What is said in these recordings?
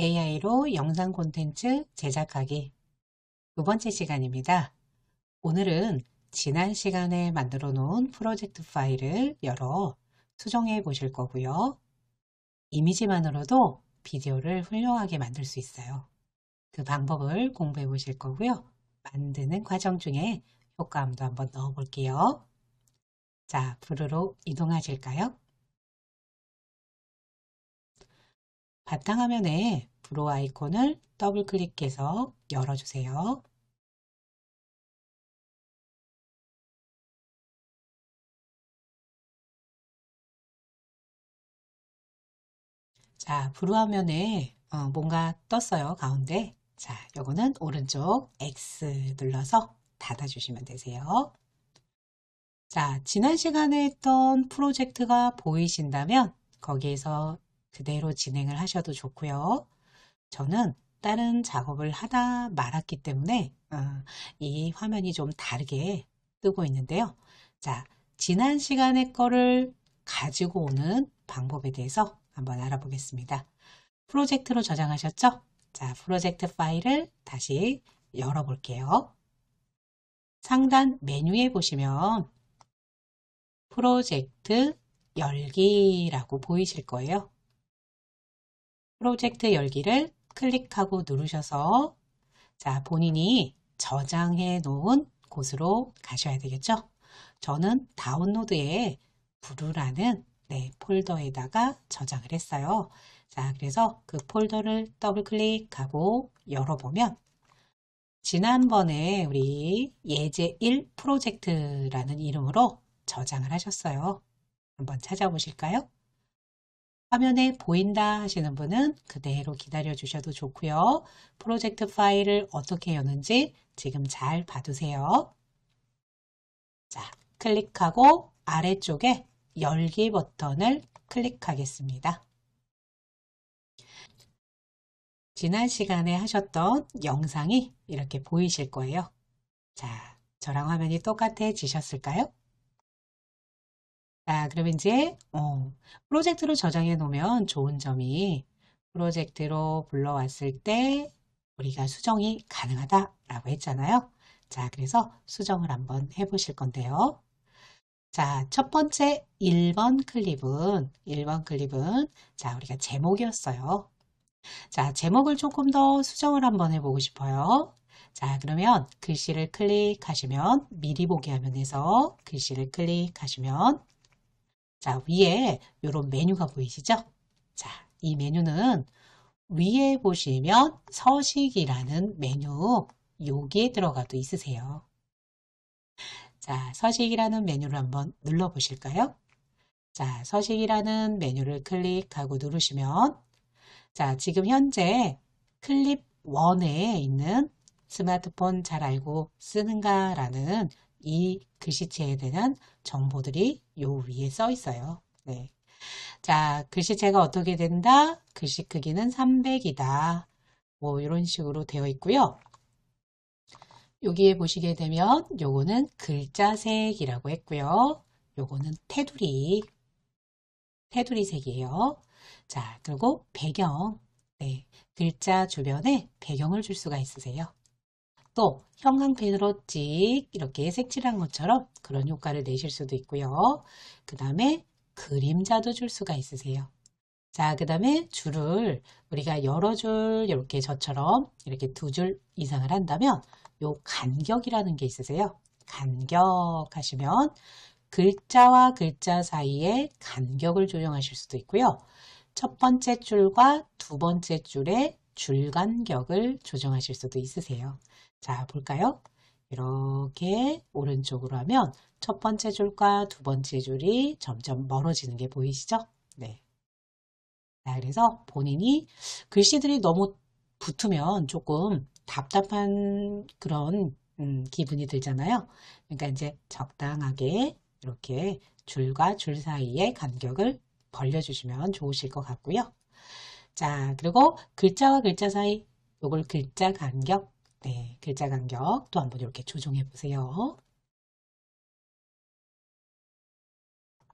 AI로 영상 콘텐츠 제작하기 두 번째 시간입니다. 오늘은 지난 시간에 만들어 놓은 프로젝트 파일을 열어 수정해 보실 거고요. 이미지만으로도 비디오를 훌륭하게 만들 수 있어요. 그 방법을 공부해 보실 거고요. 만드는 과정 중에 효과음도 한번 넣어 볼게요. 자, 브루로 이동하실까요? 바탕화면에 브루 아이콘을 더블 클릭해서 열어주세요. 자, 브루 화면에 뭔가 떴어요, 가운데. 자, 요거는 오른쪽 X 눌러서 닫아주시면 되세요. 자, 지난 시간에 했던 프로젝트가 보이신다면 거기에서 그대로 진행을 하셔도 좋고요. 저는 다른 작업을 하다 말았기 때문에 이 화면이 좀 다르게 뜨고 있는데요. 자, 지난 시간의 거를 가지고 오는 방법에 대해서 한번 알아보겠습니다. 프로젝트로 저장하셨죠? 자, 프로젝트 파일을 다시 열어볼게요. 상단 메뉴에 보시면 프로젝트 열기라고 보이실 거예요. 프로젝트 열기를 클릭하고 누르셔서 자, 본인이 저장해 놓은 곳으로 가셔야 되겠죠? 저는 다운로드에 브루라는 폴더에다가 저장을 했어요. 자, 그래서 그 폴더를 더블 클릭하고 열어보면 지난번에 우리 예제 1 프로젝트라는 이름으로 저장을 하셨어요. 한번 찾아보실까요? 화면에 보인다 하시는 분은 그대로 기다려 주셔도 좋고요. 프로젝트 파일을 어떻게 여는지 지금 잘 봐두세요. 자, 클릭하고 아래쪽에 열기 버튼을 클릭하겠습니다. 지난 시간에 하셨던 영상이 이렇게 보이실 거예요. 자, 저랑 화면이 똑같아지셨을까요? 자, 그럼 이제 프로젝트로 저장해 놓으면 좋은 점이 프로젝트로 불러왔을 때 우리가 수정이 가능하다라고 했잖아요. 자, 그래서 수정을 한번 해보실 건데요. 자, 첫 번째 1번 클립은 자, 우리가 제목이었어요. 자, 제목을 조금 더 수정을 한번 해보고 싶어요. 자, 그러면 글씨를 클릭하시면 미리 보기 화면에서 글씨를 클릭하시면 자, 위에 이런 메뉴가 보이시죠? 자, 이 메뉴는 위에 보시면 서식이라는 메뉴 여기에 들어가도 있으세요. 자, 서식이라는 메뉴를 한번 눌러 보실까요? 자, 서식이라는 메뉴를 클릭하고 누르시면 자, 지금 현재 클립 1에 있는 스마트폰 잘 알고 쓰는가 라는 이 글씨체에 대한 정보들이 요 위에 써 있어요. 네. 자, 글씨체가 어떻게 된다? 글씨 크기는 300이다. 뭐 이런 식으로 되어 있고요. 여기에 보시게 되면 요거는 글자색이라고 했고요. 요거는 테두리 색이에요. 자, 그리고 배경. 네, 글자 주변에 배경을 줄 수가 있으세요. 또 형광펜으로 찍 이렇게 색칠한 것처럼 그런 효과를 내실 수도 있고요. 그 다음에 그림자도 줄 수가 있으세요. 자, 그 다음에 줄을 우리가 여러 줄 이렇게 저처럼 이렇게 2줄 이상을 한다면 요 간격이라는 게 있으세요. 간격 하시면 글자와 글자 사이에 간격을 조정하실 수도 있고요. 첫 번째 줄과 두 번째 줄의 줄 간격을 조정하실 수도 있으세요. 자, 볼까요? 이렇게 오른쪽으로 하면 첫 번째 줄과 두 번째 줄이 점점 멀어지는 게 보이시죠? 네. 자, 그래서 본인이 글씨들이 너무 붙으면 조금 답답한 그런 기분이 들잖아요. 그러니까 이제 적당하게 이렇게 줄과 줄 사이의 간격을 벌려주시면 좋으실 것 같고요. 자, 그리고 글자와 글자 사이, 요걸 글자 간격, 네, 글자 간격 또 한번 이렇게 조정해 보세요.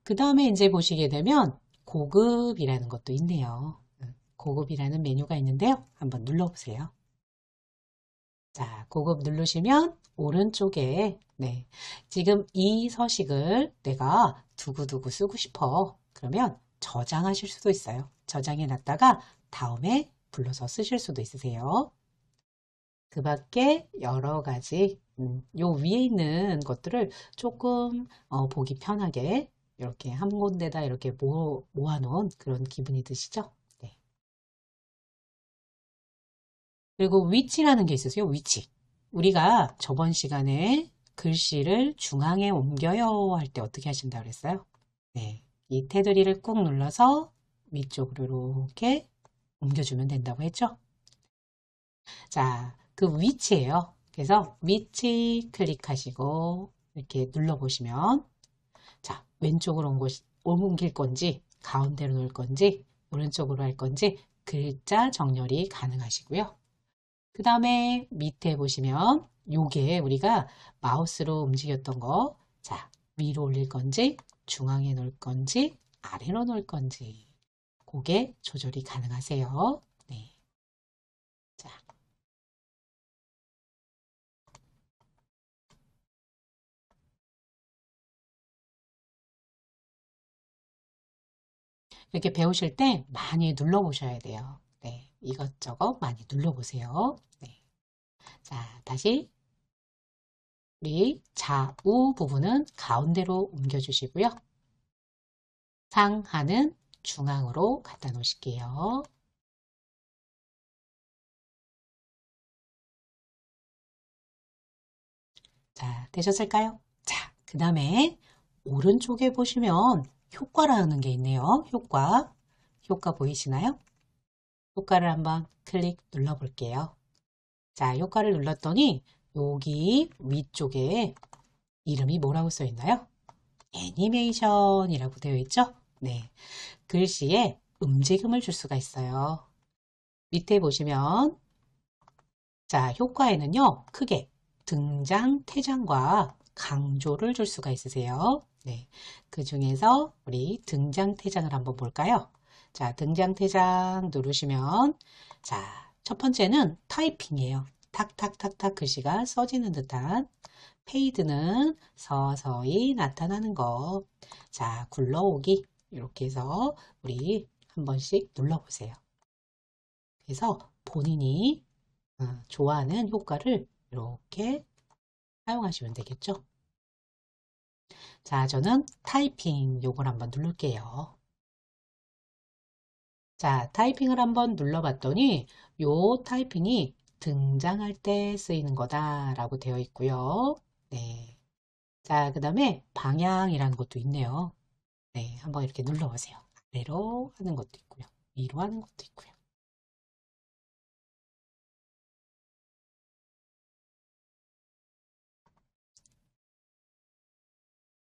그 다음에 이제 보시게 되면 고급이라는 것도 있네요. 고급이라는 메뉴가 있는데요. 한번 눌러보세요. 자, 고급 누르시면 오른쪽에 네, 지금 이 서식을 내가 두고두고 쓰고 싶어. 그러면 저장하실 수도 있어요. 저장해 놨다가 다음에 불러서 쓰실 수도 있으세요. 그 밖에 여러 가지 요 위에 있는 것들을 조금 보기 편하게 이렇게 한 군데다 이렇게 모아놓은 그런 기분이 드시죠? 네. 그리고 위치라는 게 있으세요. 위치. 우리가 저번 시간에 글씨를 중앙에 옮겨요 할 때 어떻게 하신다고 그랬어요? 네. 이 테두리를 꾹 눌러서 위쪽으로 이렇게 옮겨주면 된다고 했죠? 자, 그 위치예요. 그래서 위치 클릭하시고 이렇게 눌러보시면 자, 왼쪽으로 옮길 건지 가운데로 놓을 건지 오른쪽으로 할 건지 글자 정렬이 가능하시고요. 그 다음에 밑에 보시면 요게 우리가 마우스로 움직였던 거 자, 위로 올릴 건지 중앙에 놓을 건지 아래로 놓을 건지 그게 조절이 가능하세요. 네. 자, 이렇게 배우실 때 많이 눌러보셔야 돼요. 네, 이것저것 많이 눌러보세요. 네. 자, 다시 우리 좌우 부분은 가운데로 옮겨주시고요. 상하는 중앙으로 갖다 놓으실게요. 자, 되셨을까요? 자, 그 다음에 오른쪽에 보시면 효과라는 게 있네요. 효과. 효과 보이시나요? 효과를 한번 클릭 눌러 볼게요. 자, 효과를 눌렀더니 여기 위쪽에 이름이 뭐라고 써 있나요? 애니메이션이라고 되어 있죠? 네. 글씨에 움직임을 줄 수가 있어요. 밑에 보시면 자, 효과에는요. 크게 등장, 퇴장과 강조를 줄 수가 있으세요. 네. 그 중에서 우리 등장, 퇴장을 한번 볼까요? 자, 등장, 퇴장 누르시면 자, 첫 번째는 타이핑이에요. 탁탁탁탁 글씨가 써지는 듯한 페이드는 서서히 나타나는 거. 자, 굴러오기 이렇게 해서 우리 한 번씩 눌러보세요. 그래서 본인이 좋아하는 효과를 이렇게 사용하시면 되겠죠. 자, 저는 타이핑 요걸 한번 누를게요. 자, 타이핑을 한번 눌러봤더니 요 타이핑이 등장할 때 쓰이는 거다라고 되어 있고요. 네. 자, 그 다음에 방향이라는 것도 있네요. 네, 한번 이렇게 눌러보세요. 아래로 하는 것도 있고요. 위로 하는 것도 있고요.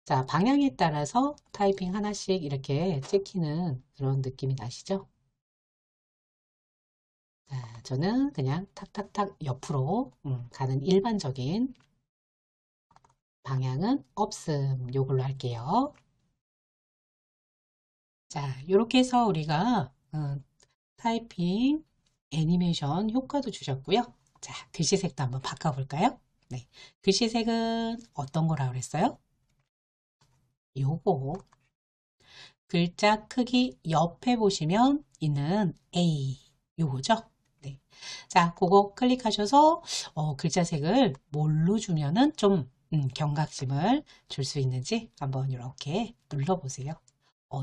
자, 방향에 따라서 타이핑 하나씩 이렇게 찍히는 그런 느낌이 나시죠? 자, 저는 그냥 탁탁탁 옆으로 가는 일반적인 방향은 없음 요걸로 할게요. 자, 이렇게 해서 우리가 타이핑 애니메이션 효과도 주셨고요. 자, 글씨색도 한번 바꿔볼까요? 네, 글씨색은 어떤 거라고 그랬어요? 요거 글자 크기 옆에 보시면 있는 A 요거죠? 네. 자, 그거 클릭하셔서 글자색을 뭘로 주면은 좀 경각심을 줄 수 있는지 한번 이렇게 눌러보세요.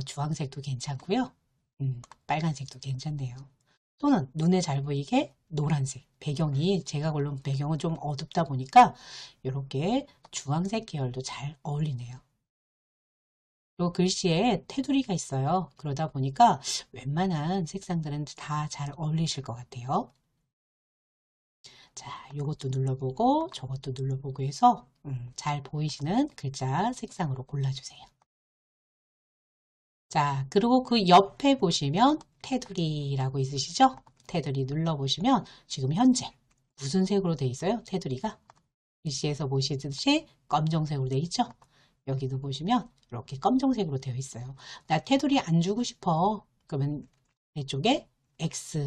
주황색도 괜찮고요. 빨간색도 괜찮네요. 또는 눈에 잘 보이게 노란색 배경이 제가 고른 배경은 좀 어둡다 보니까 이렇게 주황색 계열도 잘 어울리네요. 그리고 글씨에 테두리가 있어요. 그러다 보니까 웬만한 색상들은 다 잘 어울리실 것 같아요. 자, 이것도 눌러보고 저것도 눌러보고 해서 잘 보이시는 글자 색상으로 골라주세요. 자, 그리고 그 옆에 보시면 테두리라고 있으시죠? 테두리 눌러보시면 지금 현재 무슨 색으로 되어 있어요? 테두리가 글씨에서 보시듯이 검정색으로 되어 있죠? 여기도 보시면 이렇게 검정색으로 되어 있어요. 나 테두리 안 주고 싶어. 그러면 이쪽에 X,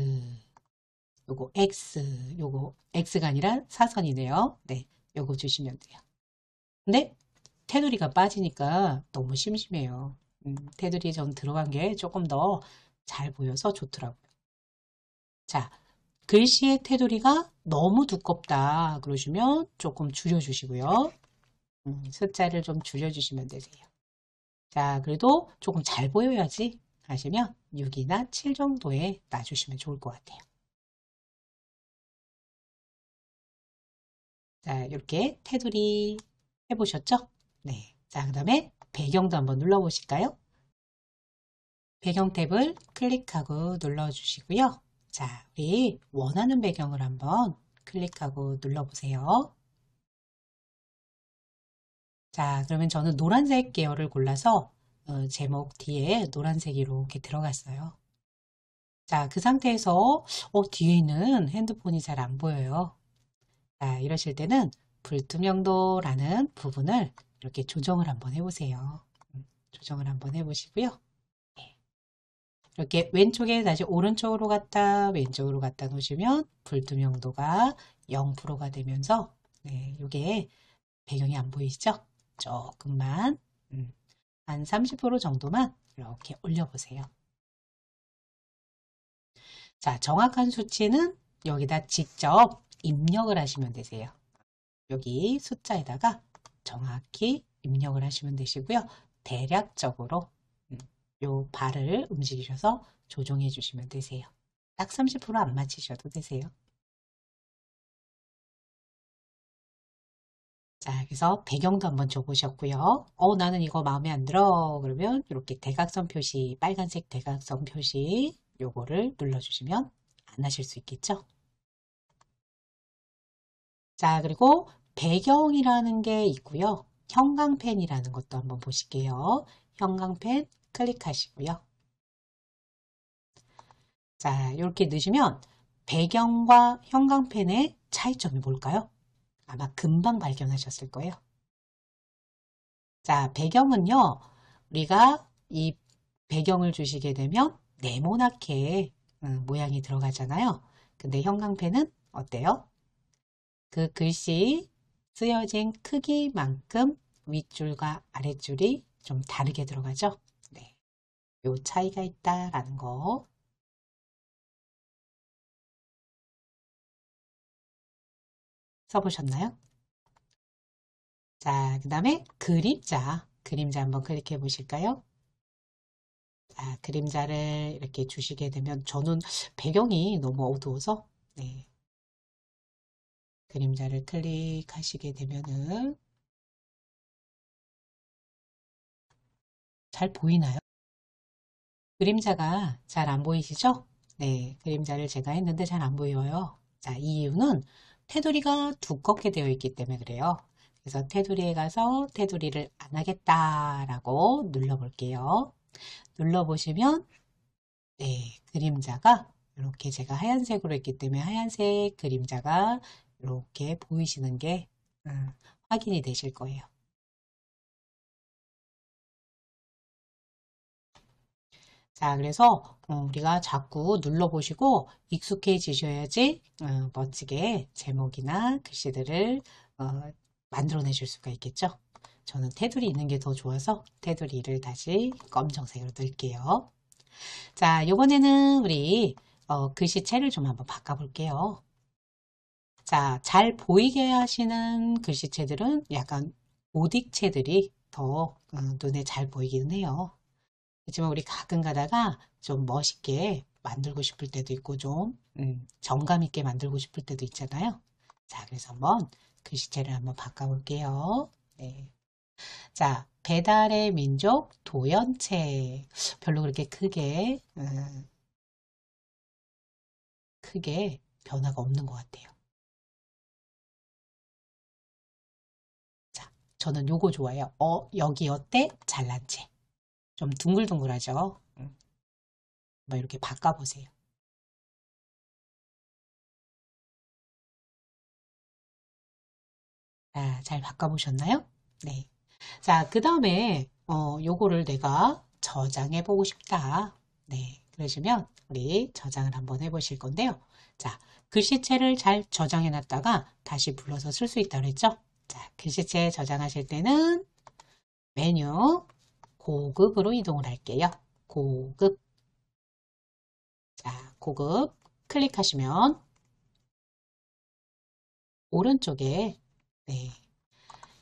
요거 X, 요거 X가 아니라 사선이네요. 네, 요거 주시면 돼요. 근데 테두리가 빠지니까 너무 심심해요. 테두리 좀 들어간 게 조금 더 잘 보여서 좋더라고요. 자, 글씨의 테두리가 너무 두껍다 그러시면 조금 줄여주시고요. 숫자를 좀 줄여주시면 되세요. 자, 그래도 조금 잘 보여야지 하시면 6이나 7 정도에 놔주시면 좋을 것 같아요. 자, 이렇게 테두리 해보셨죠? 네. 자, 그 다음에 배경도 한번 눌러보실까요? 배경 탭을 클릭하고 눌러주시고요. 자, 우리 원하는 배경을 한번 클릭하고 눌러보세요. 자, 그러면 저는 노란색 계열을 골라서 제목 뒤에 노란색이 이렇게 들어갔어요. 자, 그 상태에서 뒤에 있는 핸드폰이 잘 안 보여요. 자, 이러실 때는 불투명도라는 부분을 이렇게 조정을 한번 해보세요. 조정을 한번 해보시고요. 네. 이렇게 왼쪽에 다시 오른쪽으로 갔다 왼쪽으로 갔다 놓으시면 불투명도가 0%가 되면서 네, 이게 배경이 안 보이시죠? 조금만 한 30% 정도만 이렇게 올려보세요. 자, 정확한 수치는 여기다 직접 입력을 하시면 되세요. 여기 숫자에다가 정확히 입력을 하시면 되시고요. 대략적으로 요 발을 움직이셔서 조정해 주시면 되세요. 딱 30%안 맞추셔도 되세요. 자, 그래서 배경도 한번 줘보셨고요. 나는 이거 마음에 안 들어. 그러면 이렇게 대각선 표시, 빨간색 대각선 표시 요거를 눌러주시면 안 하실 수 있겠죠? 자, 그리고 배경이라는 게 있고요. 형광펜이라는 것도 한번 보실게요. 형광펜 클릭하시고요. 자, 이렇게 넣으시면 배경과 형광펜의 차이점이 뭘까요? 아마 금방 발견하셨을 거예요. 자, 배경은요. 우리가 이 배경을 주시게 되면 네모나게 모양이 들어가잖아요. 근데 형광펜은 어때요? 그 글씨 쓰여진 크기만큼 윗줄과 아랫줄이 좀 다르게 들어가죠. 네, 요 차이가 있다라는 거. 써보셨나요? 자, 그 다음에 그림자 한번 클릭해 보실까요? 자, 그림자를 이렇게 주시게 되면 저는 배경이 너무 어두워서 네, 그림자를 클릭하시게 되면은 잘 보이나요? 그림자가 잘 안 보이시죠? 네, 그림자를 제가 했는데 잘 안 보여요. 자, 이 이유는 테두리가 두껍게 되어 있기 때문에 그래요. 그래서 테두리에 가서 테두리를 안 하겠다라고 눌러볼게요. 눌러보시면 네, 그림자가 이렇게 제가 하얀색으로 했기 때문에 하얀색 그림자가 이렇게 보이시는 게 확인이 되실 거예요. 자, 그래서 우리가 자꾸 눌러보시고 익숙해지셔야지 멋지게 제목이나 글씨들을 만들어내실 수가 있겠죠. 저는 테두리 있는 게 더 좋아서 테두리를 다시 검정색으로 넣을게요. 자, 이번에는 우리 글씨체를 좀 한번 바꿔볼게요. 자, 잘 보이게 하시는 글씨체들은 약간 오딕체들이 더 눈에 잘 보이기는 해요. 그렇지만 우리 가끔 가다가 좀 멋있게 만들고 싶을 때도 있고 좀 정감 있게 만들고 싶을 때도 있잖아요. 자, 그래서 한번 글씨체를 한번 바꿔볼게요. 네. 자, 배달의 민족 도연체 별로 그렇게 크게 변화가 없는 것 같아요. 자, 저는 요거 좋아해요. 여기 어때? 잘난 체. 좀 둥글둥글하죠? 한번 이렇게 바꿔보세요. 자, 잘 바꿔보셨나요? 네. 자, 그 다음에 요거를 내가 저장해 보고 싶다. 네. 그러시면 우리 저장을 한번 해보실 건데요. 자, 글씨체를 잘 저장해 놨다가 다시 불러서 쓸 수 있다고 그랬죠? 자, 글씨체 저장하실 때는 메뉴 고급으로 이동을 할게요. 고급. 자, 고급 클릭하시면 오른쪽에 네,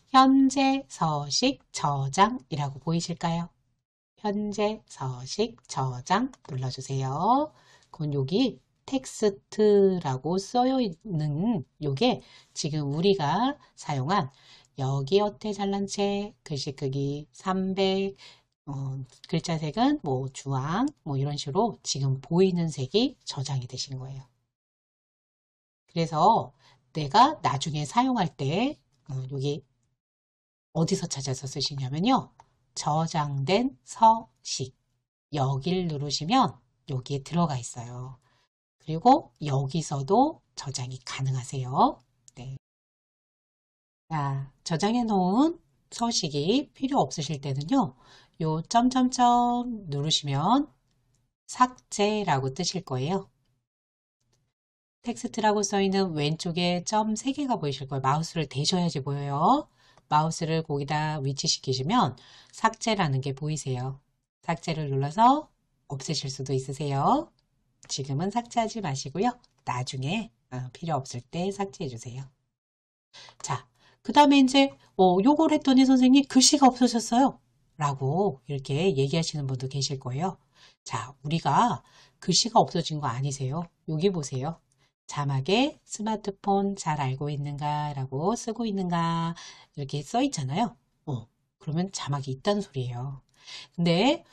현재 서식 저장이라고 보이실까요? 현재 서식 저장 눌러주세요. 그건 여기 텍스트라고 써여 있는 요게 지금 우리가 사용한 여기 어태 잘난 체 글씨 크기 300 글자 색은 뭐 주황 뭐 이런 식으로 지금 보이는 색이 저장이 되신 거예요. 그래서 내가 나중에 사용할 때 여기 어디서 찾아서 쓰시냐면요. 저장된 서식 여기를 누르시면 여기에 들어가 있어요. 그리고 여기서도 저장이 가능하세요. 네. 자, 저장해 놓은 서식이 필요 없으실 때는요. 요 점점점 누르시면 삭제라고 뜨실 거예요. 텍스트라고 써있는 왼쪽에 점 3개가 보이실 거예요. 마우스를 대셔야지 보여요. 마우스를 거기다 위치시키시면 삭제라는 게 보이세요. 삭제를 눌러서 없애실 수도 있으세요. 지금은 삭제하지 마시고요. 나중에 필요 없을 때 삭제해 주세요. 자, 그 다음에 이제 요걸 했더니 선생님 글씨가 없어졌어요. 라고 이렇게 얘기하시는 분도 계실 거예요. 자, 우리가 글씨가 없어진 거 아니세요? 여기 보세요. 자막에 스마트폰 잘 알고 있는가 라고 쓰고 있는가 이렇게 써 있잖아요. 그러면 자막이 있다는 소리예요. 근데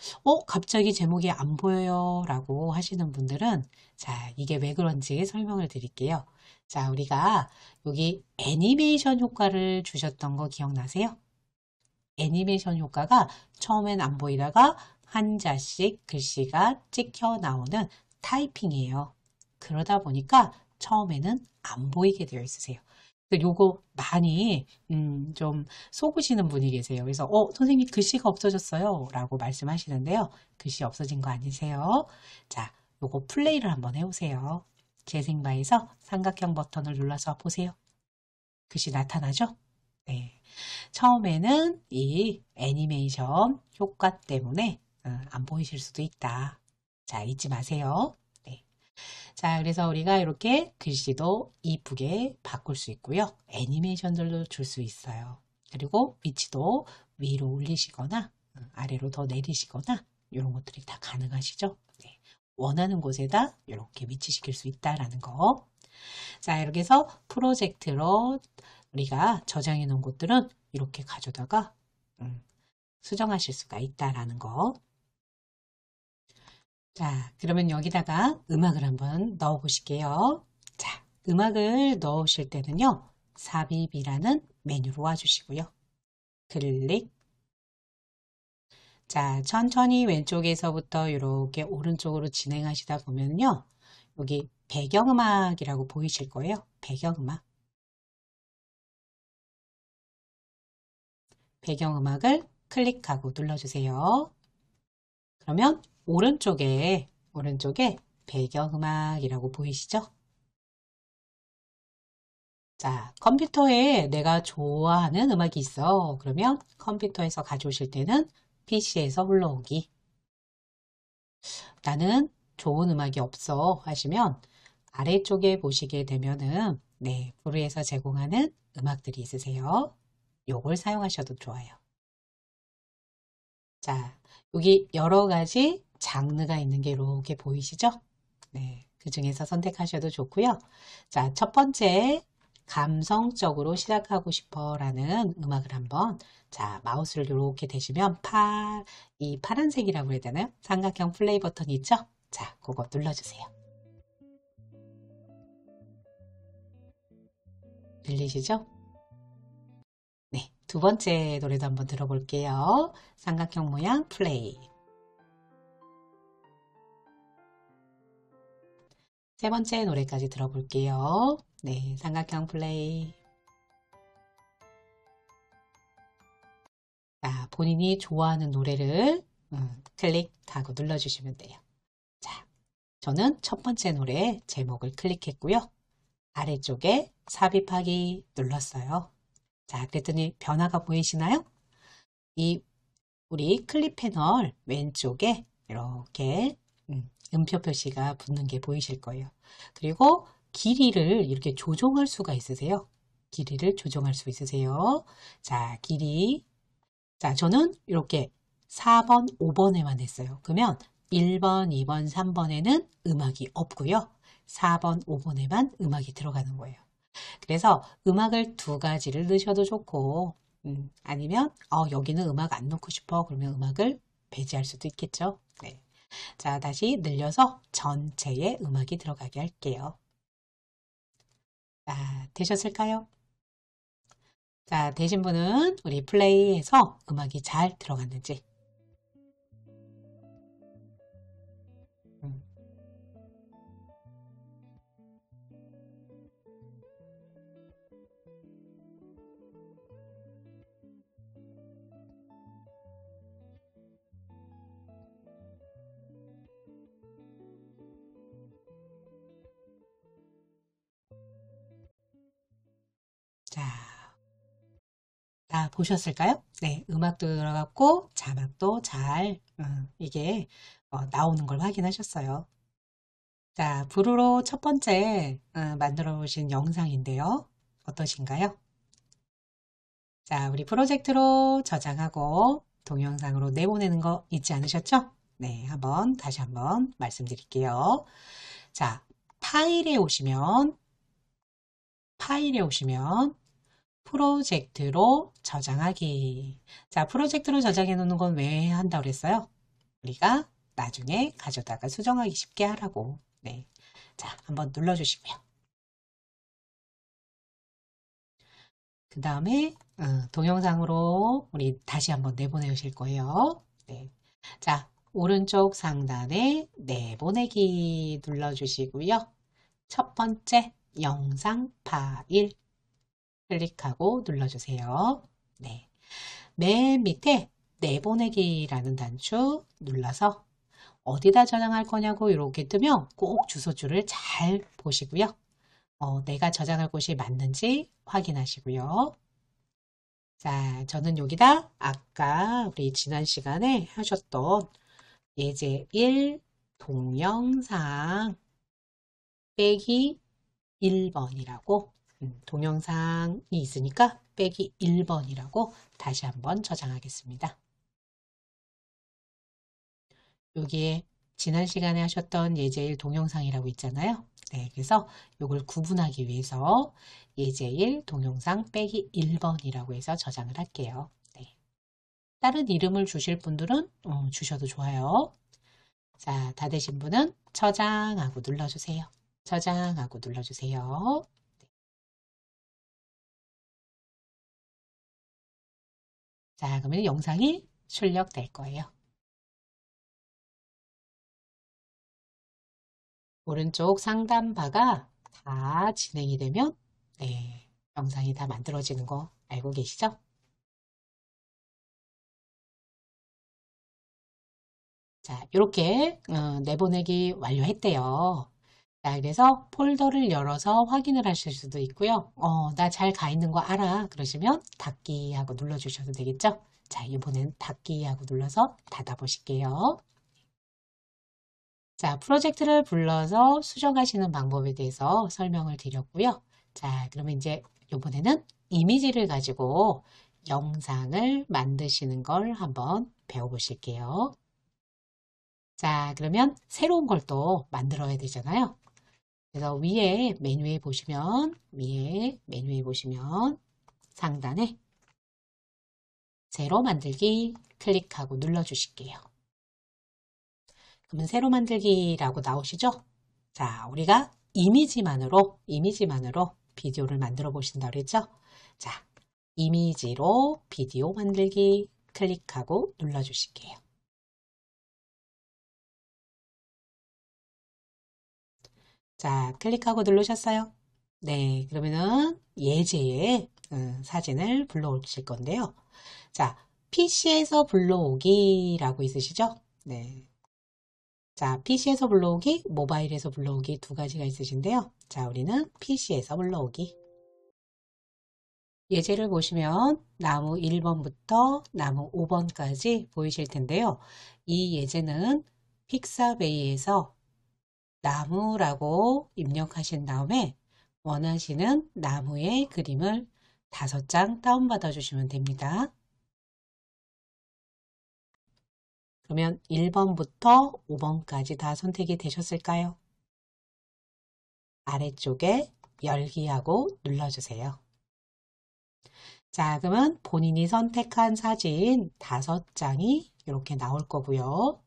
갑자기 제목이 안 보여요 라고 하시는 분들은 자, 이게 왜 그런지 설명을 드릴게요. 자, 우리가 여기 애니메이션 효과를 주셨던 거 기억나세요? 애니메이션 효과가 처음엔 안 보이다가 한자씩 글씨가 찍혀 나오는 타이핑이에요. 그러다 보니까 처음에는 안 보이게 되어 있으세요. 요거 많이 좀 속으시는 분이 계세요. 그래서 선생님 글씨가 없어졌어요 라고 말씀하시는데요. 글씨 없어진 거 아니세요? 자, 요거 플레이를 한번 해보세요. 재생바에서 삼각형 버튼을 눌러서 보세요. 글씨 나타나죠? 네. 처음에는 이 애니메이션 효과 때문에 안 보이실 수도 있다. 자, 잊지 마세요. 네. 자, 그래서 우리가 이렇게 글씨도 이쁘게 바꿀 수 있고요. 애니메이션들도 줄 수 있어요. 그리고 위치도 위로 올리시거나 아래로 더 내리시거나 이런 것들이 다 가능하시죠. 네. 원하는 곳에다 이렇게 위치시킬 수 있다라는 거. 자, 이렇게 해서 프로젝트로 우리가 저장해 놓은 곳들은 이렇게 가져다가 수정하실 수가 있다라는 거. 자, 그러면 여기다가 음악을 한번 넣어 보실게요. 자, 음악을 넣으실 때는요. 삽입이라는 메뉴로 와주시고요. 클릭. 자, 천천히 왼쪽에서부터 이렇게 오른쪽으로 진행하시다 보면요. 여기 배경음악이라고 보이실 거예요. 배경음악. 배경음악을 클릭하고 눌러주세요. 그러면 오른쪽에 배경음악이라고 보이시죠? 자, 컴퓨터에 내가 좋아하는 음악이 있어. 그러면 컴퓨터에서 가져오실 때는 PC에서 불러오기. 나는 좋은 음악이 없어 하시면 아래쪽에 보시게 되면은 네, 브루에서 제공하는 음악들이 있으세요. 요걸 사용하셔도 좋아요. 자, 여기 여러 가지 장르가 있는 게 이렇게 보이시죠? 네, 그 중에서 선택하셔도 좋고요. 자, 첫 번째 감성적으로 시작하고 싶어 라는 음악을 한번 자, 마우스를 이렇게 대시면 이 파란색이라고 해야 되나요? 삼각형 플레이 버튼이 있죠? 자, 그거 눌러주세요. 들리시죠? 네, 두 번째 노래도 한번 들어볼게요. 삼각형 모양 플레이. 세 번째 노래까지 들어볼게요. 네, 삼각형 플레이. 자, 본인이 좋아하는 노래를 클릭하고 눌러주시면 돼요. 자, 저는 첫 번째 노래 제목을 클릭했고요. 아래쪽에 삽입하기 눌렀어요. 자, 그랬더니 변화가 보이시나요? 이 우리 클립 패널 왼쪽에 이렇게 음표 표시가 붙는 게 보이실 거예요. 그리고 길이를 이렇게 조정할 수가 있으세요. 길이를 조정할 수 있으세요. 자, 길이. 자, 저는 이렇게 4번, 5번에만 했어요. 그러면 1번, 2번, 3번에는 음악이 없고요. 4번, 5번에만 음악이 들어가는 거예요. 그래서 음악을 두 가지를 넣으셔도 좋고, 아니면 여기는 음악 안 넣고 싶어. 그러면 음악을 배제할 수도 있겠죠. 네. 자, 다시 늘려서 전체에 음악이 들어가게 할게요. 자, 되셨을까요? 자, 되신 분은 우리 플레이에서 음악이 잘 들어갔는지. 음. 자, 다 보셨을까요? 네, 음악도 들어갔고 자막도 잘 이게 나오는 걸 확인하셨어요. 자, 브루로 첫 번째 만들어 보신 영상인데요. 어떠신가요? 자, 우리 프로젝트로 저장하고 동영상으로 내보내는 거 잊지 않으셨죠? 네, 다시 한번 말씀드릴게요. 자, 파일에 오시면 프로젝트로 저장하기. 자, 프로젝트로 저장해 놓는 건 왜 한다고 그랬어요? 우리가 나중에 가져다가 수정하기 쉽게 하라고. 네. 자, 한번 눌러주시고요. 그 다음에 동영상으로 우리 다시 한번 내보내실 거예요. 네. 자, 오른쪽 상단에 내보내기 눌러주시고요. 첫 번째 영상 파일 클릭하고 눌러주세요. 네. 맨 밑에 내보내기라는 단추 눌러서 어디다 저장할 거냐고 이렇게 뜨면 꼭 주소줄을 잘 보시고요. 내가 저장할 곳이 맞는지 확인하시고요. 자, 저는 여기다 아까 우리 지난 시간에 하셨던 예제 1 동영상 빼기 1번이라고 동영상이 있으니까 빼기 1번이라고 다시 한번 저장하겠습니다. 여기에 지난 시간에 하셨던 예제1 동영상이라고 있잖아요. 네, 그래서 이걸 구분하기 위해서 예제1 동영상 빼기 1번이라고 해서 저장을 할게요. 네. 다른 이름을 주실 분들은 주셔도 좋아요. 자, 다 되신 분은 저장하고 눌러주세요. 저장하고 눌러주세요. 자, 그러면 영상이 출력될 거예요. 오른쪽 상단 바가 다 진행이 되면 네, 영상이 다 만들어지는 거 알고 계시죠? 자, 이렇게 내보내기 완료했대요. 자, 그래서 폴더를 열어서 확인을 하실 수도 있고요. 나 잘 가 있는 거 알아. 그러시면 닫기 하고 눌러주셔도 되겠죠? 자, 이번엔 닫기 하고 눌러서 닫아보실게요. 자, 프로젝트를 불러서 수정하시는 방법에 대해서 설명을 드렸고요. 자, 그러면 이제 이번에는 이미지를 가지고 영상을 만드시는 걸 한번 배워보실게요. 자, 그러면 새로운 걸 또 만들어야 되잖아요. 그래서 위에 메뉴에 보시면 상단에 새로 만들기 클릭하고 눌러주실게요. 그러면 새로 만들기라고 나오시죠? 자, 우리가 이미지만으로 비디오를 만들어 보신다고 그랬죠? 자, 이미지로 비디오 만들기 클릭하고 눌러주실게요. 자, 클릭하고 누르셨어요? 네, 그러면은 예제의 사진을 불러오실 건데요. 자, PC에서 불러오기라고 있으시죠? 네. 자, PC에서 불러오기, 모바일에서 불러오기 두 가지가 있으신데요. 자, 우리는 PC에서 불러오기. 예제를 보시면 나무 1번부터 나무 5번까지 보이실 텐데요. 이 예제는 픽사베이에서 나무라고 입력하신 다음에 원하시는 나무의 그림을 5장 다운받아 주시면 됩니다. 그러면 1번부터 5번까지 다 선택이 되셨을까요? 아래쪽에 열기하고 눌러주세요. 자, 그러면 본인이 선택한 사진 5장이 이렇게 나올 거고요.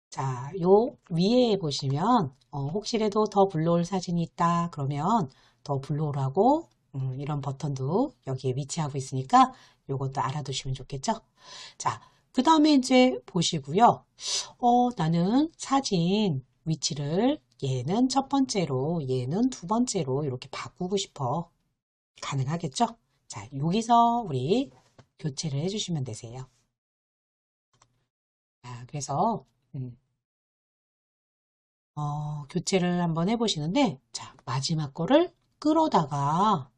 자, 요 위에 보시면 혹시라도 더 불러올 사진이 있다 그러면 더 불러오라고 이런 버튼도 여기에 위치하고 있으니까 요것도 알아두시면 좋겠죠? 자, 그 다음에 이제 보시고요. 나는 사진 위치를 얘는 첫 번째로, 얘는 두 번째로 이렇게 바꾸고 싶어. 가능하겠죠? 자, 여기서 우리 교체를 해주시면 되세요. 자, 그래서 교체를 한번 해보시는데, 자, 마지막 거를 끌어다가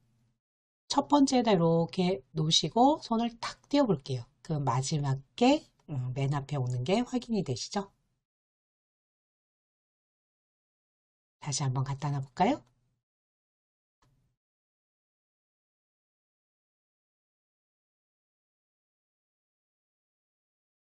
첫 번째에다 이렇게 놓으시고 손을 탁 띄워 볼게요. 그 마지막 게 맨 앞에 오는 게 확인이 되시죠? 다시 한번 갖다 놔 볼까요?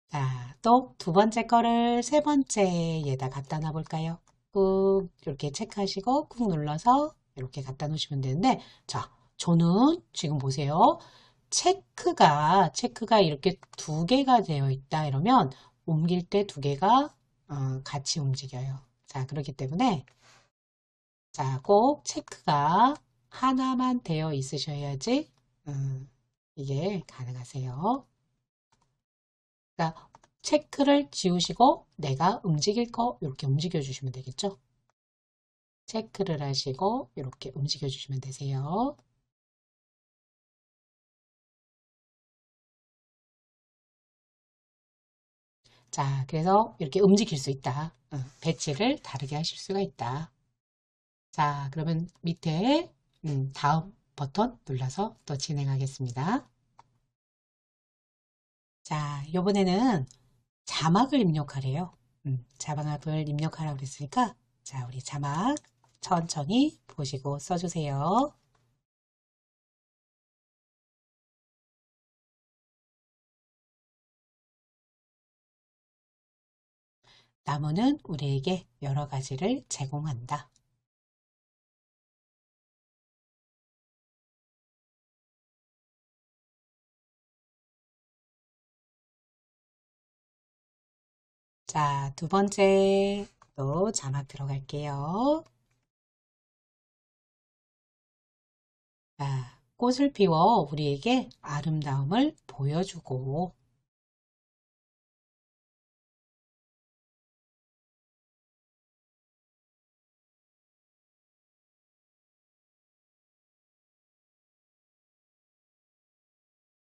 자, 또 두 번째 거를 세 번째에다 갖다 놔 볼까요? 꾹 이렇게 체크하시고 꾹 눌러서 이렇게 갖다 놓으시면 되는데, 자, 저는 지금 보세요. 체크가 이렇게 두 개가 되어 있다 이러면 옮길 때 두 개가 같이 움직여요. 자, 그렇기 때문에 자, 꼭 체크가 하나만 되어 있으셔야지 이게 가능하세요. 그러니까 체크를 지우시고 내가 움직일 거 이렇게 움직여 주시면 되겠죠. 체크를 하시고 이렇게 움직여 주시면 되세요. 자, 그래서 이렇게 움직일 수 있다. 배치를 다르게 하실 수가 있다. 자, 그러면 밑에 다음 버튼 눌러서 또 진행하겠습니다. 자, 이번에는 자막을 입력하래요. 자막을 입력하라고 그랬으니까 자, 우리 자막 천천히 보시고 써주세요. 나무는 우리에게 여러 가지를 제공한다. 자, 두 번째 또 자막 들어갈게요. 자, 꽃을 피워 우리에게 아름다움을 보여주고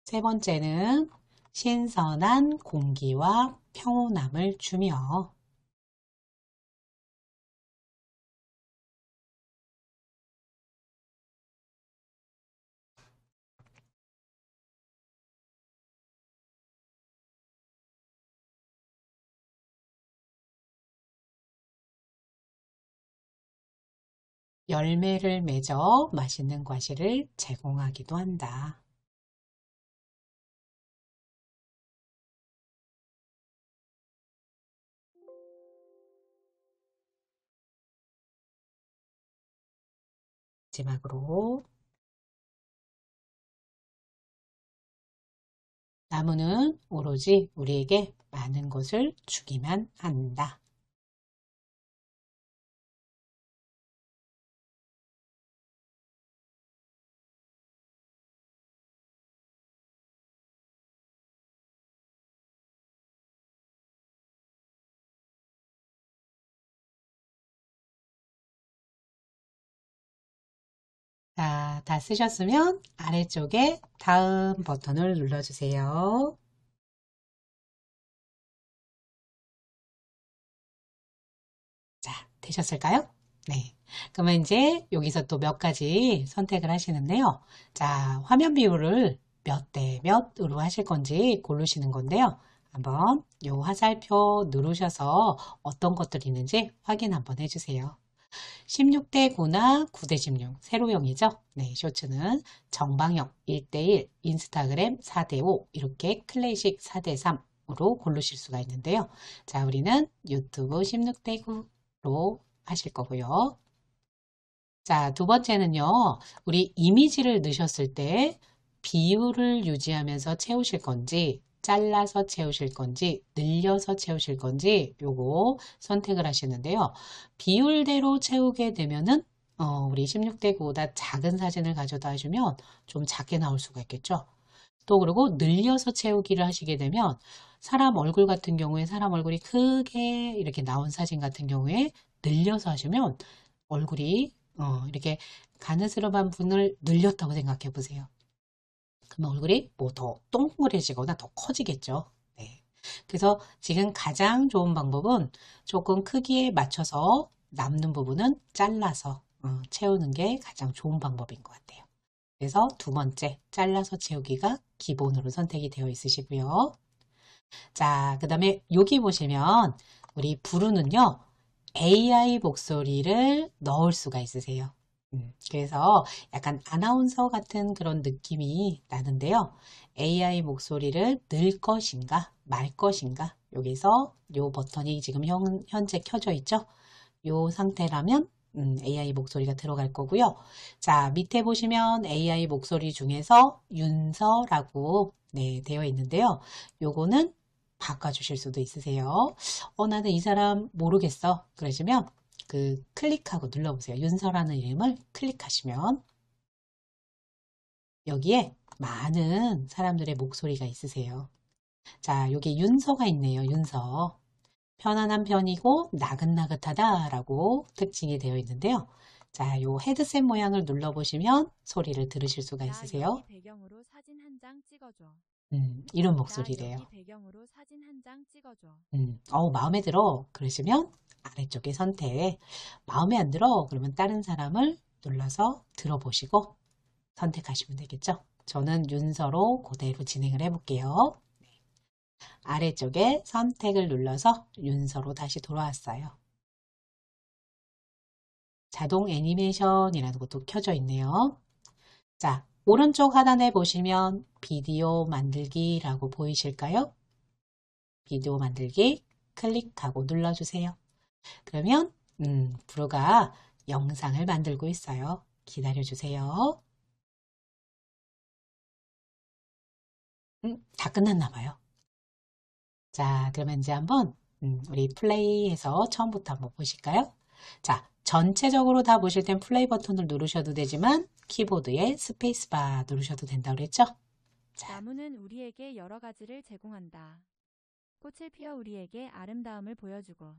세 번째는 신선한 공기와 평온함을 주며 열매를 맺어 맛있는 과실을 제공하기도 한다. 마지막으로 나무는 오로지 우리에게 많은 것을 주기만 한다. 자, 다 쓰셨으면 아래쪽에 다음 버튼을 눌러주세요. 되셨을까요? 네. 그러면 이제 여기서 또 몇 가지 선택을 하시는데요. 자, 화면 비율을 몇 대 몇으로 하실 건지 고르시는 건데요. 한번 이 화살표 누르셔서 어떤 것들이 있는지 확인 한번 해주세요. 16대 9나 9대 16, 세로형이죠. 네, 쇼츠는 정방형 1대1, 인스타그램 4대 5, 이렇게 클래식 4대 3으로 고르실 수가 있는데요. 자, 우리는 유튜브 16대 9로 하실 거고요. 자, 두 번째는요, 우리 이미지를 넣으셨을 때 비율을 유지하면서 채우실 건지, 잘라서 채우실 건지, 늘려서 채우실 건지, 요거 선택을 하시는데요. 비율대로 채우게 되면은, 우리 16대 9보다 작은 사진을 가져다 해주면 좀 작게 나올 수가 있겠죠. 또 그리고 늘려서 채우기를 하시게 되면 사람 얼굴 같은 경우에 사람 얼굴이 크게 이렇게 나온 사진 같은 경우에 늘려서 하시면 얼굴이 이렇게 가느스름한 분을 늘렸다고 생각해 보세요. 그러면 얼굴이 뭐 더 동그래지거나 더 커지겠죠. 네. 그래서 지금 가장 좋은 방법은 조금 크기에 맞춰서 남는 부분은 잘라서 채우는 게 가장 좋은 방법인 것 같아요. 그래서 두 번째, 잘라서 채우기가 기본으로 선택이 되어 있으시고요. 자, 그 다음에 여기 보시면 우리 부르는요, AI 목소리를 넣을 수가 있으세요. 그래서 약간 아나운서 같은 그런 느낌이 나는데요. AI 목소리를 넣을 것인가, 말 것인가, 여기서 요 버튼이 지금 현재 켜져 있죠. 요 상태라면 AI 목소리가 들어갈 거고요. 자, 밑에 보시면 AI 목소리 중에서 윤서라고 네, 되어 있는데요. 요거는 바꿔주실 수도 있으세요. 나는 이 사람 모르겠어. 그러시면 그 클릭하고 눌러보세요. 윤서라는 이름을 클릭하시면 여기에 많은 사람들의 목소리가 있으세요. 자, 여기 윤서가 있네요. 윤서. 편안한 편이고 나긋나긋하다라고 특징이 되어 있는데요. 자, 요 헤드셋 모양을 눌러보시면 소리를 들으실 수가 나 있으세요. 여기 배경으로 사진 한 장 찍어줘. 이런 나 목소리래요. 여기 배경으로 사진 한 장 찍어줘. 마음에 들어. 그러시면 아래쪽에 선택. 마음에 안 들어. 그러면 다른 사람을 눌러서 들어보시고 선택하시면 되겠죠. 저는 윤서로 그대로 진행을 해볼게요. 아래쪽에 선택을 눌러서 윤서로 다시 돌아왔어요. 자동 애니메이션이라는 것도 켜져 있네요. 자, 오른쪽 하단에 보시면 비디오 만들기라고 보이실까요? 비디오 만들기 클릭하고 눌러주세요. 그러면 브루가 영상을 만들고 있어요. 기다려주세요. 다 끝났나 봐요. 자, 그러면 이제 한번 우리 플레이해서 처음부터 한번 보실까요? 자, 전체적으로 다 보실 땐 플레이 버튼을 누르셔도 되지만 키보드에 스페이스바 누르셔도 된다고 그랬죠? 자, 나무는 우리에게 여러 가지를 제공한다. 꽃을 피워 우리에게 아름다움을 보여주고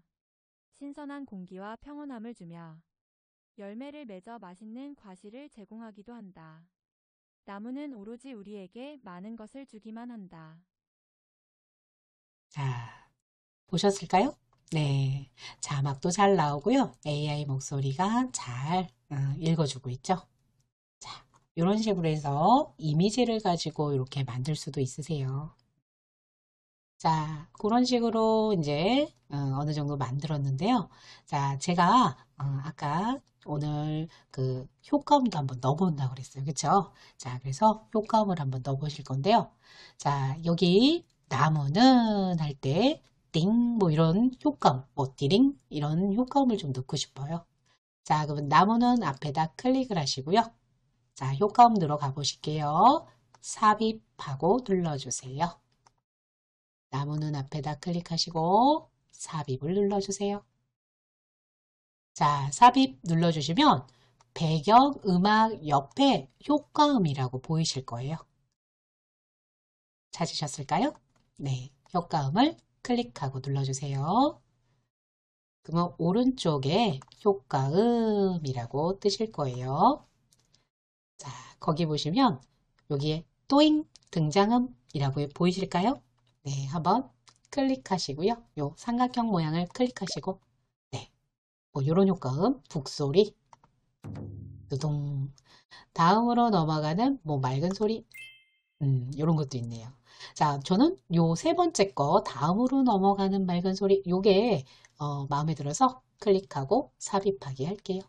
신선한 공기와 평온함을 주며 열매를 맺어 맛있는 과실을 제공하기도 한다. 나무는 오로지 우리에게 많은 것을 주기만 한다. 자, 보셨을까요? 네. 자막도 잘 나오고요. AI 목소리가 잘 읽어주고 있죠? 자, 이런 식으로 해서 이미지를 가지고 이렇게 만들 수도 있으세요. 자, 그런 식으로 이제 어느 정도 만들었는데요. 자, 제가 아까 오늘 그 효과음도 한번 넣어본다고 그랬어요. 그쵸? 자, 그래서 효과음을 한번 넣어보실 건데요. 자, 여기 나무는 할 때 띵, 뭐 이런 효과음, 뭐 띠링 이런 효과음을 좀 넣고 싶어요. 자, 그러면 나무는 앞에다 클릭을 하시고요. 자, 효과음 들어가 보실게요. 삽입하고 눌러주세요. 나무는 앞에다 클릭하시고 삽입을 눌러주세요. 자, 삽입 눌러주시면 배경 음악 옆에 효과음이라고 보이실 거예요. 찾으셨을까요? 네, 효과음을 클릭하고 눌러주세요. 그러면 오른쪽에 효과음이라고 뜨실 거예요. 자, 거기 보시면 여기에 또잉 등장음이라고 보이실까요? 네, 한번 클릭하시고요. 요 삼각형 모양을 클릭하시고 네, 뭐 이런 효과음, 북소리, 두둥. 다음으로 넘어가는 뭐 맑은 소리, 이런 것도 있네요. 자, 저는 요 세 번째 거 다음으로 넘어가는 맑은 소리, 요게 마음에 들어서 클릭하고 삽입하기 할게요.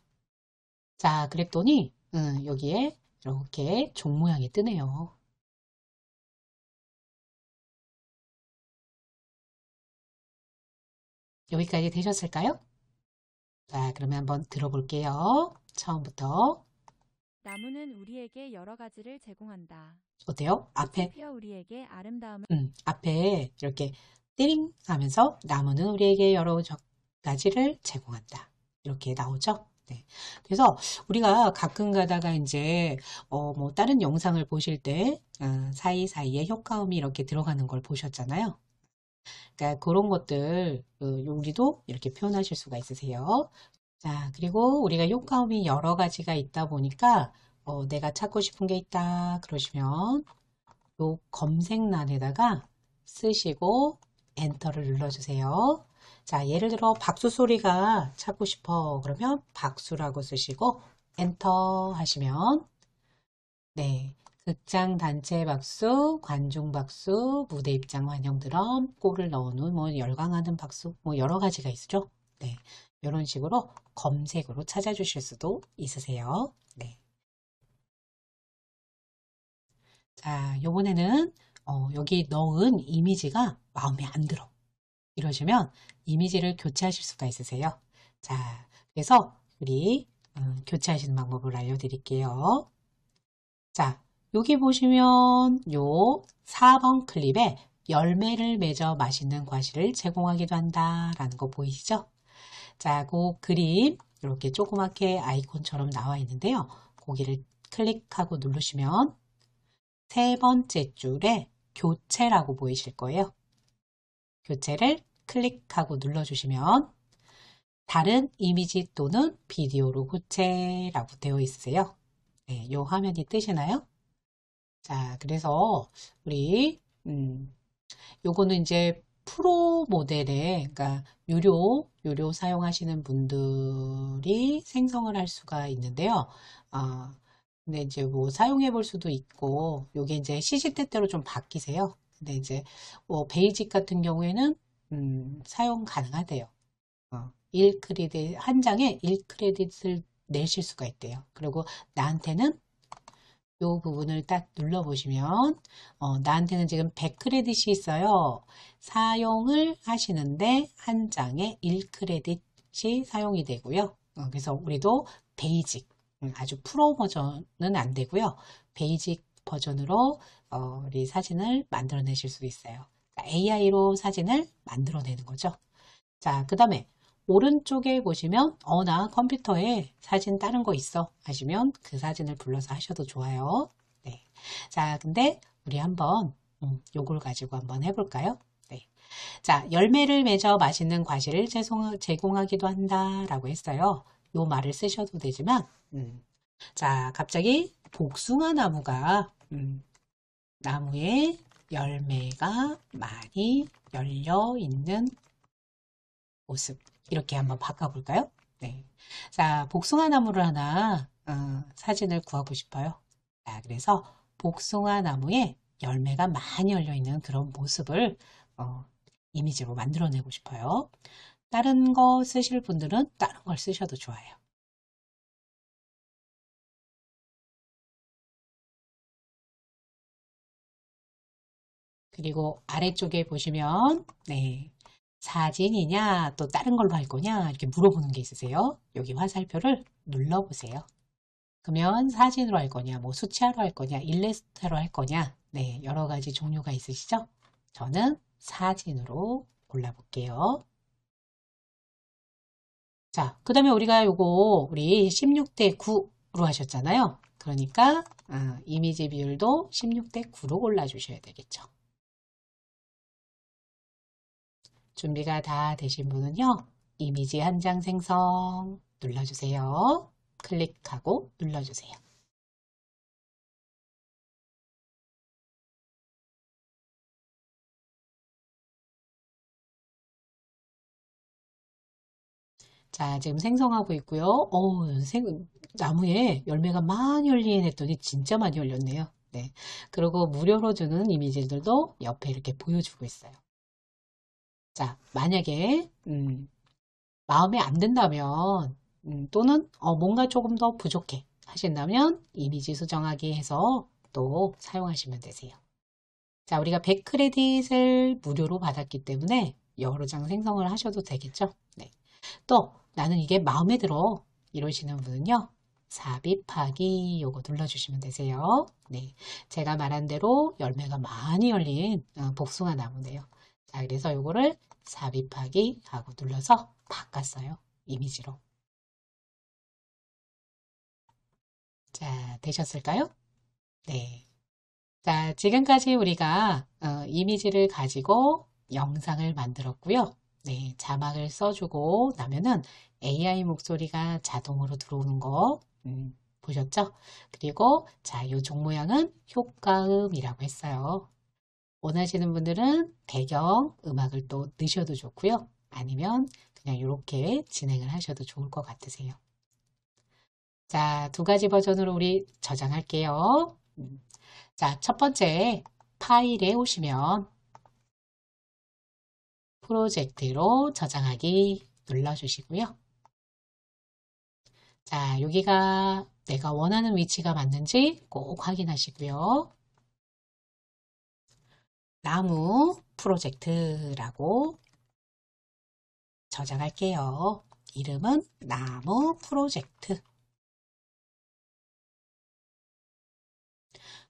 자, 그랬더니 여기에 이렇게 종 모양이 뜨네요. 여기까지 되셨을까요? 자, 그러면 한번 들어볼게요. 처음부터. 나무는 우리에게 여러 가지를 제공한다. 어때요? 꽃이 피어 우리에게 아름다움을 앞에 이렇게 띠링 하면서 나무는 우리에게 여러 가지를 제공한다. 이렇게 나오죠? 네. 그래서 우리가 가끔 가다가 이제 뭐 다른 영상을 보실 때 사이사이에 효과음이 이렇게 들어가는 걸 보셨잖아요. 그러니까 그런 것들 우리도 이렇게 표현하실 수가 있으세요. 자, 그리고 우리가 효과음이 여러 가지가 있다 보니까 내가 찾고 싶은 게 있다 그러시면 요 검색란에다가 쓰시고 엔터를 눌러주세요. 자, 예를 들어 박수 소리가 찾고 싶어 그러면 박수라고 쓰시고 엔터 하시면 네, 극장 단체 박수, 관중 박수, 무대 입장 환영 드럼, 골을 넣어놓은 뭐 열광하는 박수, 뭐 여러 가지가 있죠. 네, 이런 식으로 검색으로 찾아주실 수도 있으세요. 네, 자, 요번에는 여기 넣은 이미지가 마음에 안 들어. 이러시면 이미지를 교체하실 수가 있으세요. 자, 그래서 우리 교체하시는 방법을 알려드릴게요. 자, 여기 보시면 요 4번 클립에 열매를 맺어 맛있는 과실을 제공하기도 한다라는 거 보이시죠? 자, 그 그림 이렇게 조그맣게 아이콘처럼 나와 있는데요. 거기를 클릭하고 누르시면 세 번째 줄에 교체라고 보이실 거예요. 교체를 클릭하고 눌러주시면 다른 이미지 또는 비디오로 교체라고 되어 있으세요. 네, 요 화면이 뜨시나요? 자, 그래서 우리 요거는 이제 프로 모델에 그러니까 유료 사용하시는 분들이 생성을 할 수가 있는데요. 아, 근데 이제 뭐 사용해 볼 수도 있고 요게 이제 시시때때로 좀 바뀌세요. 근데 이제 뭐 베이직 같은 경우에는 사용 가능하대요. 1크레딧 한 장에 1크레딧을 내실 수가 있대요. 그리고 나한테는 이 부분을 딱 눌러보시면 나한테는 지금 100크레딧이 있어요. 사용을 하시는데 한 장에 1크레딧이 사용이 되고요. 그래서 우리도 베이직, 아주 프로 버전은 안 되고요. 베이직 버전으로 우리 사진을 만들어내실 수 있어요. AI로 사진을 만들어내는 거죠. 자, 그 다음에 오른쪽에 보시면 나 컴퓨터에 사진 다른 거 있어 하시면 그 사진을 불러서 하셔도 좋아요. 네. 자, 근데 우리 한번 요걸 가지고 한번 해볼까요? 네. 자, 열매를 맺어 맛있는 과실을 제공하기도 한다라고 했어요. 요 말을 쓰셔도 되지만 자, 갑자기 복숭아 나무가 나무에 열매가 많이 열려 있는 모습 이렇게 한번 바꿔볼까요? 네. 자, 복숭아 나무를 하나 사진을 구하고 싶어요. 자, 그래서 복숭아 나무에 열매가 많이 열려 있는 그런 모습을 이미지로 만들어내고 싶어요. 다른 거 쓰실 분들은 다른 걸 쓰셔도 좋아요. 그리고 아래쪽에 보시면 네, 사진이냐 또 다른 걸로 할 거냐 이렇게 물어보는 게 있으세요. 여기 화살표를 눌러보세요. 그러면 사진으로 할 거냐, 뭐 수치화로 할 거냐, 일러스트로 할 거냐, 네, 여러 가지 종류가 있으시죠? 저는 사진으로 골라볼게요. 자, 그 다음에 우리가 요거 우리 16대 9로 하셨잖아요. 그러니까 이미지 비율도 16대 9로 골라주셔야 되겠죠. 준비가 다 되신 분은요, 이미지 한 장 생성 눌러주세요. 클릭하고 눌러주세요. 자, 지금 생성하고 있고요. 나무에 열매가 많이 열리긴 했더니 진짜 많이 열렸네요. 네. 그리고 무료로 주는 이미지들도 옆에 이렇게 보여주고 있어요. 자, 만약에, 마음에 안 든다면, 또는, 뭔가 조금 더 부족해 하신다면, 이미지 수정하기 해서 또 사용하시면 되세요. 자, 우리가 100크레딧을 무료로 받았기 때문에 여러 장 생성을 하셔도 되겠죠? 네. 또 나는 이게 마음에 들어 이러시는 분은요. 삽입하기 요거 눌러주시면 되세요. 네, 제가 말한 대로 열매가 많이 열린 복숭아 나무네요. 자, 그래서 요거를 삽입하기 하고 눌러서 바꿨어요. 이미지로. 자, 되셨을까요? 네. 자, 지금까지 우리가 이미지를 가지고 영상을 만들었고요. 네, 자막을 써주고 나면은 AI 목소리가 자동으로 들어오는 거 보셨죠? 그리고 자, 이 종 모양은 효과음이라고 했어요. 원하시는 분들은 배경 음악을 또 넣으셔도 좋고요. 아니면 그냥 이렇게 진행을 하셔도 좋을 것 같으세요. 자, 두 가지 버전으로 우리 저장할게요. 자, 첫 번째 파일에 오시면 프로젝트로 저장하기 눌러주시고요. 자, 여기가 내가 원하는 위치가 맞는지 꼭 확인하시고요. 나무 프로젝트라고 저장할게요. 이름은 나무 프로젝트.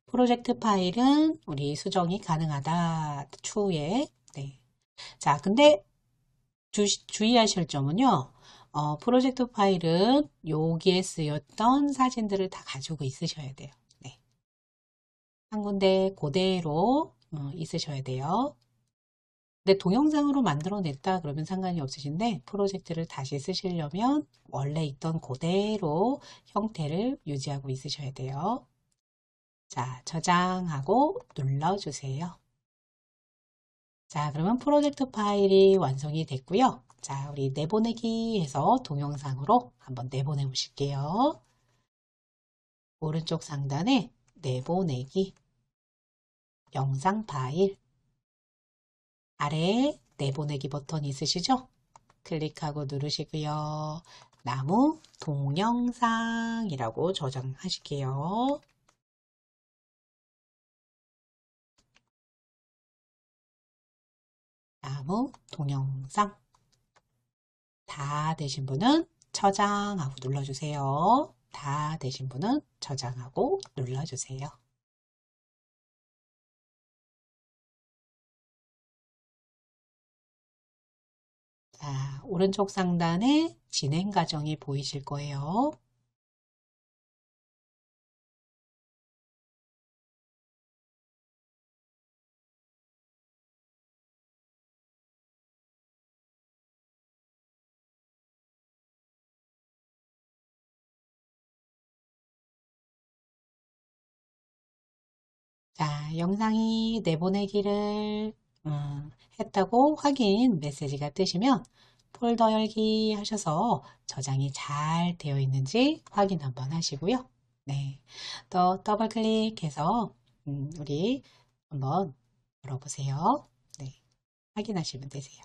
프로젝트 파일은 우리 수정이 가능하다. 추후에. 네. 자, 근데 주의하실 점은요. 프로젝트 파일은 여기에 쓰였던 사진들을 다 가지고 있으셔야 돼요. 네. 한 군데 그대로 있으셔야 돼요. 근데 동영상으로 만들어냈다 그러면 상관이 없으신데 프로젝트를 다시 쓰시려면 원래 있던 그대로 형태를 유지하고 있으셔야 돼요. 자, 저장하고 눌러주세요. 자, 그러면 프로젝트 파일이 완성이 됐고요. 자, 우리 내보내기 해서 동영상으로 한번 내보내 보실게요. 오른쪽 상단에 내보내기, 영상 파일, 아래에 내보내기 버튼 있으시죠? 클릭하고 누르시고요. 나무 동영상이라고 저장하실게요. 나무 동영상 다 되신 분은 저장하고 눌러주세요. 다 되신 분은 저장하고 눌러주세요. 자, 오른쪽 상단에 진행 과정이 보이실 거예요. 자, 영상이 내보내기를 했다고 확인 메시지가 뜨시면 폴더 열기 하셔서 저장이 잘 되어 있는지 확인 한번 하시고요. 네, 또 더블 클릭해서 우리 한번 열어보세요. 네, 확인하시면 되세요.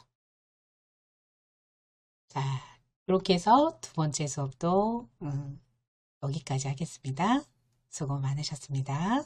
자, 이렇게 해서 두 번째 수업도 여기까지 하겠습니다. 수고 많으셨습니다.